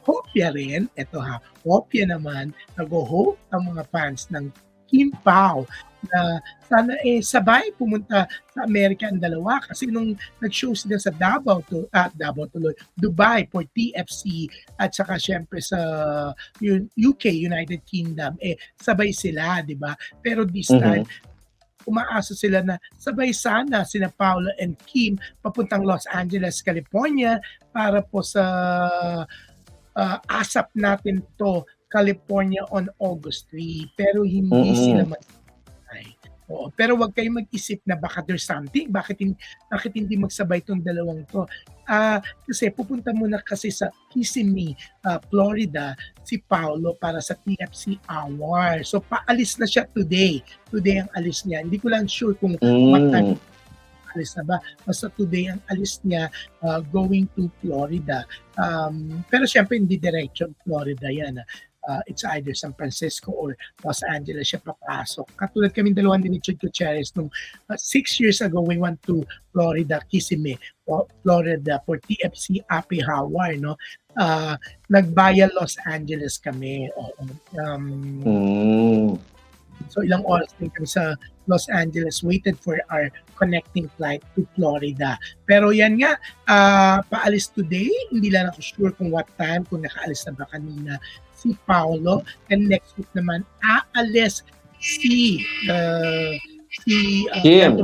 hopya rin, eto ha, hopya naman, nag-ho-hope ang mga fans ng Kim Pao na sana sabay pumunta sa Amerika ang dalawa kasi nung nag-show sila sa Davao tuloy, Dubai for TFC at saka syempre sa UK, United Kingdom, sabay sila, di ba? Pero this time, Mhm. umaasa sila na sabay sana sina Paolo and Kim papuntang Los Angeles, California para po sa ASAP natin to California on August 3 pero hindi sila Mm. magsabay. Oo, pero wag kayong mag-isip na baka there's something, bakit hindi magsabay 'tong dalawang 'to. Kasi pupunta muna kasi sa Kissimmee, Florida si Paolo para sa TFC Hour. So paalis na siya today. Today ang alis niya. Hindi ko lang sure kung what time Hmm. alis na ba. Basta today ang alis niya going to Florida. Pero syempre hindi diretso Florida yan. It's either San Francisco or Los Angeles siya papasok. Katulad kaming dalawa ni Richard Gutierrez nung 6 years ago we went to Florida, Kissimmee, Florida for TFC Happy Hour, no? Nag-via Los Angeles kami. Oo. Hmm. So ilang oras din kami sa Los Angeles, waited for our connecting flight to Florida. Pero yan nga, paalis today, hindi lang ako sure kung what time, kung nakaalis na ba kanina si Paolo. And next week naman, aalis si Kim.